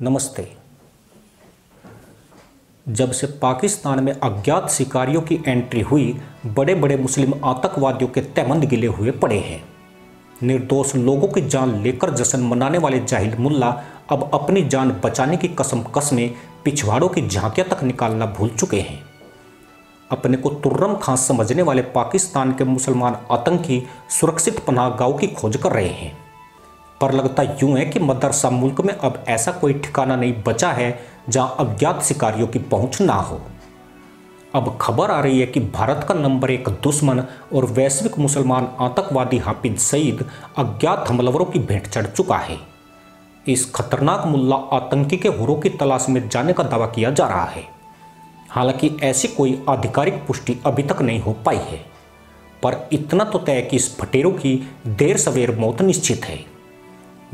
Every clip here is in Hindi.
नमस्ते। जब से पाकिस्तान में अज्ञात शिकारियों की एंट्री हुई, बड़े बड़े मुस्लिम आतंकवादियों के तहमंद गिले हुए पड़े हैं। निर्दोष लोगों की जान लेकर जश्न मनाने वाले जाहिल मुल्ला अब अपनी जान बचाने की कसम कसमें पिछवाड़ों की झांकियां तक निकालना भूल चुके हैं। अपने को तुर्रम खां समझने वाले पाकिस्तान के मुसलमान आतंकी सुरक्षित पनाहगाहों की खोज कर रहे हैं, पर लगता यूं है कि मदरसा मुल्क में अब ऐसा कोई ठिकाना नहीं बचा है जहां अज्ञात शिकारियों की पहुंच ना हो। अब खबर आ रही है कि भारत का नंबर 1 दुश्मन और वैश्विक मुसलमान आतंकवादी हाफिज सईद अज्ञात हमलावरों की भेंट चढ़ चुका है। इस खतरनाक मुल्ला आतंकी के हुरों की तलाश में जाने का दावा किया जा रहा है। हालांकि ऐसी कोई आधिकारिक पुष्टि अभी तक नहीं हो पाई है, पर इतना तो तय है कि इस फटेरों की देर सवेर मौत निश्चित है।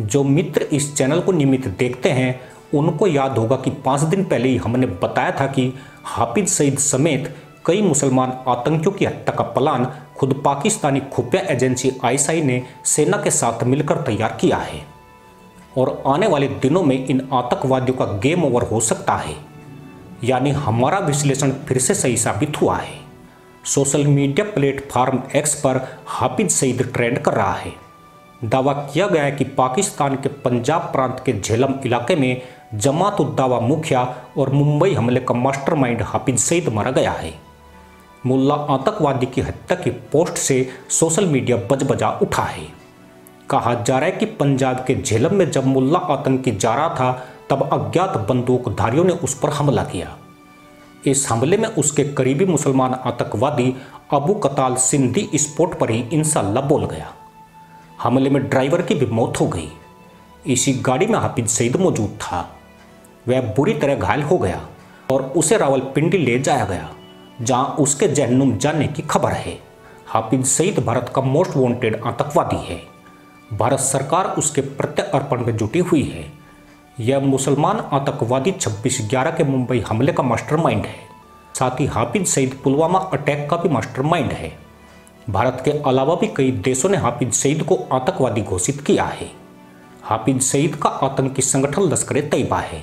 जो मित्र इस चैनल को नियमित देखते हैं उनको याद होगा कि 5 दिन पहले ही हमने बताया था कि हाफिज सईद समेत कई मुसलमान आतंकियों की हत्या का प्लान खुद पाकिस्तानी खुफिया एजेंसी आईएसआई ने सेना के साथ मिलकर तैयार किया है और आने वाले दिनों में इन आतंकवादियों का गेम ओवर हो सकता है। यानी हमारा विश्लेषण फिर से सही साबित हुआ है। सोशल मीडिया प्लेटफॉर्म एक्स पर हाफिज सईद ट्रेंड कर रहा है। दावा किया गया है कि पाकिस्तान के पंजाब प्रांत के झेलम इलाके में जमात उद दावा मुखिया और मुंबई हमले का मास्टरमाइंड हाफिज सईद मारा गया है। मुल्ला आतंकवादी की हत्या की पोस्ट से सोशल मीडिया बजबजा उठा है। कहा जा रहा है कि पंजाब के झेलम में जब मुल्ला आतंकी जा रहा था तब अज्ञात बंदूकधारियों ने उस पर हमला किया। इस हमले में उसके करीबी मुसलमान आतंकवादी अबू कताल सिंधी स्पॉट पर ही इंशाअल्लाह बोल गया। हमले में ड्राइवर की भी मौत हो गई। इसी गाड़ी में हाफिज सईद मौजूद था। वह बुरी तरह घायल हो गया और उसे रावलपिंडी ले जाया गया, जहां उसके जहन्नुम जाने की खबर है। हाफिज सईद भारत का मोस्ट वांटेड आतंकवादी है। भारत सरकार उसके प्रत्यर्पण में जुटी हुई है। यह मुसलमान आतंकवादी 26/11 के मुंबई हमले का मास्टरमाइंड है। साथ ही हाफिज सईद पुलवामा अटैक का भी मास्टरमाइंड है। भारत के अलावा भी कई देशों ने हाफिज सईद को आतंकवादी घोषित किया है। हाफिज सईद का आतंकी संगठन लश्कर-ए-तैयबा है।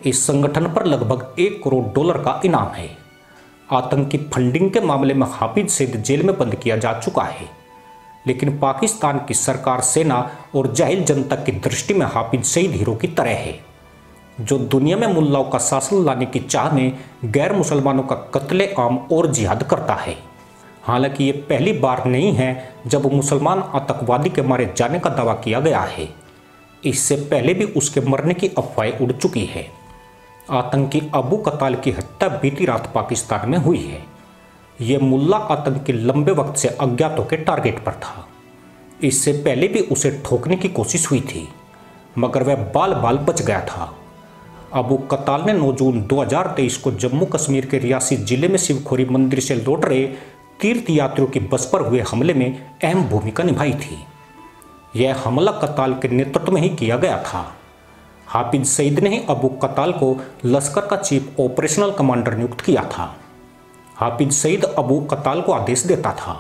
इस संगठन पर लगभग $1 करोड़ का इनाम है। आतंकी फंडिंग के मामले में हाफिज सईद जेल में बंद किया जा चुका है, लेकिन पाकिस्तान की सरकार, सेना और जाहिल जनता की दृष्टि में हाफिज सईद हीरो की तरह है, जो दुनिया में मुल्लाओं का शासन लाने की चाह में गैर मुसलमानों का कत्ले-आम और जिहाद करता है। हालांकि ये पहली बार नहीं है जब मुसलमान आतंकवादी के मारे जाने का दावा किया गया है। इससे पहले भी उसके मरने की अफवाहें उड़ चुकी है। आतंकी अबू कताल की हत्या बीती रात पाकिस्तान में हुई है। ये मुल्ला आतंकी लंबे वक्त से अज्ञातों के टारगेट पर था। इससे पहले भी उसे ठोकने की कोशिश हुई थी, मगर वह बाल बाल बच गया था। अबू कताल ने 9 जून 2023 को जम्मू कश्मीर के रियासी जिले में शिवखोरी मंदिर से लौट रहे तीर्थ यात्रियों की बस पर हुए हमले में अहम भूमिका निभाई थी। यह हमला कताल के नेतृत्व में ही किया गया था। हाफिज सईद ने ही अबू कताल को लश्कर का चीफ ऑपरेशनल कमांडर नियुक्त किया था। हाफिज सईद अबू कताल को आदेश देता था,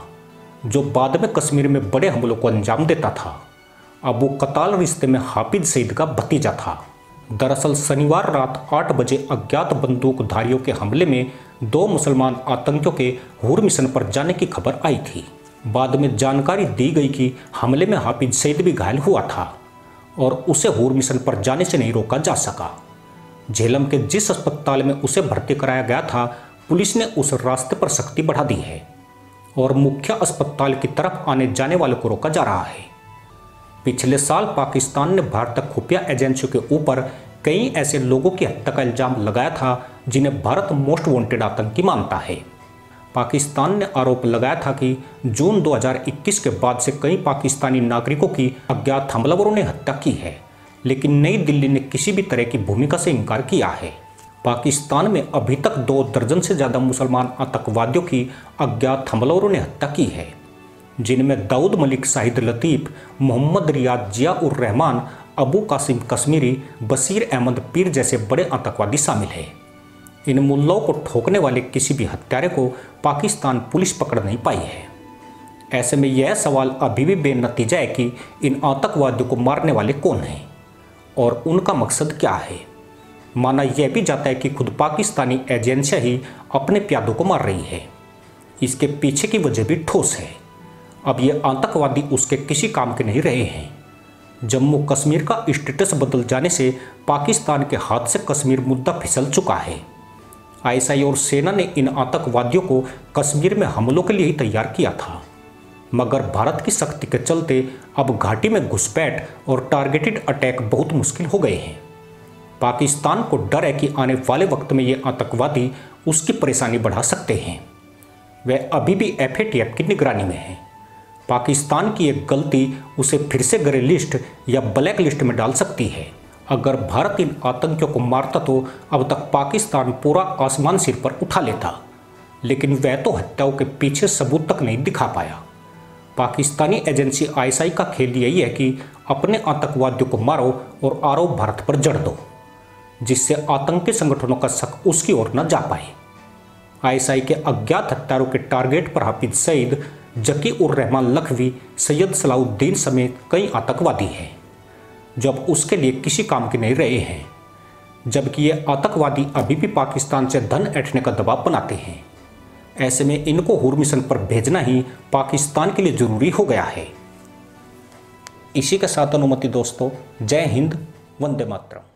जो बाद में कश्मीर में बड़े हमलों को अंजाम देता था। अबू कताल रिश्ते में हाफिज सईद का भतीजा था। दरअसल शनिवार रात 8 बजे अज्ञात बंदूकधारियों के हमले में 2 मुसलमान आतंकियों के हुर मिशन पर जाने की खबर आई थी। बाद में जानकारी दी गई कि हमले में हाफिज सईद भी घायल हुआ था और उसे हुर मिशन पर जाने से नहीं रोका जा सका। झेलम के जिस अस्पताल में उसे भर्ती कराया गया था, पुलिस ने उस रास्ते पर सख्ती बढ़ा दी है और मुख्य अस्पताल की तरफ आने जाने वालों को रोका जा रहा है। पिछले साल पाकिस्तान ने भारतीय खुफिया एजेंसियों के ऊपर कई ऐसे लोगों की हत्या का इल्जाम लगाया था जिन्हें भारत मोस्ट वांटेड आतंकी मानता है। पाकिस्तान ने आरोप लगाया था कि जून 2021 के बाद से कई पाकिस्तानी नागरिकों की अज्ञात हमलावरों ने हत्या की है, लेकिन नई दिल्ली ने किसी भी तरह की भूमिका से इनकार किया है। पाकिस्तान में अभी तक 2 दर्जन से ज़्यादा मुसलमान आतंकवादियों की अज्ञात हमलावरों ने हत्या की है, जिनमें दाऊद मलिक, शाहिद लतीफ़, मोहम्मद रियाद, जिया-उर-रहमान, अबू कासिम कश्मीरी, बशीर अहमद पीर जैसे बड़े आतंकवादी शामिल हैं। इन मुल्लाओं को ठोकने वाले किसी भी हत्यारे को पाकिस्तान पुलिस पकड़ नहीं पाई है। ऐसे में यह सवाल अभी भी बेनतीजा है कि इन आतंकवादियों को मारने वाले कौन हैं और उनका मकसद क्या है। माना यह भी जाता है कि खुद पाकिस्तानी एजेंसियां ही अपने प्यादों को मार रही है। इसके पीछे की वजह भी ठोस है। अब ये आतंकवादी उसके किसी काम के नहीं रहे हैं। जम्मू कश्मीर का स्टेटस बदल जाने से पाकिस्तान के हाथ से कश्मीर मुद्दा फिसल चुका है। आईएसआई और सेना ने इन आतंकवादियों को कश्मीर में हमलों के लिए ही तैयार किया था, मगर भारत की सख्ती के चलते अब घाटी में घुसपैठ और टारगेटेड अटैक बहुत मुश्किल हो गए हैं। पाकिस्तान को डर है कि आने वाले वक्त में ये आतंकवादी उसकी परेशानी बढ़ा सकते हैं। वह अभी भी FATF की निगरानी में है। पाकिस्तान की एक गलती उसे फिर से ग्रे लिस्ट या ब्लैक लिस्ट में डाल सकती है। अगर भारत इन आतंकियों को मारता तो अब तक पाकिस्तान पूरा आसमान सिर पर उठा लेता, लेकिन वह तो हत्याओं के पीछे सबूत तक नहीं दिखा पाया। पाकिस्तानी एजेंसी ISI का खेल यही है कि अपने आतंकवादियों को मारो और आरोप भारत पर जड़ दो, जिससे आतंकी संगठनों का शक उसकी ओर न जा पाए। ISI के अज्ञात हत्यारों के टारगेट पर हाफिज सईद, जकी उर रहमान लखवी, सैयद सलाउद्दीन समेत कई आतंकवादी हैं, जो अब उसके लिए किसी काम के नहीं रहे हैं। जबकि ये आतंकवादी अभी भी पाकिस्तान से धन ऐंठने का दबाव बनाते हैं। ऐसे में इनको हूर मिशन पर भेजना ही पाकिस्तान के लिए जरूरी हो गया है। इसी के साथ अनुमति दोस्तों, जय हिंद, वंदे मातरम।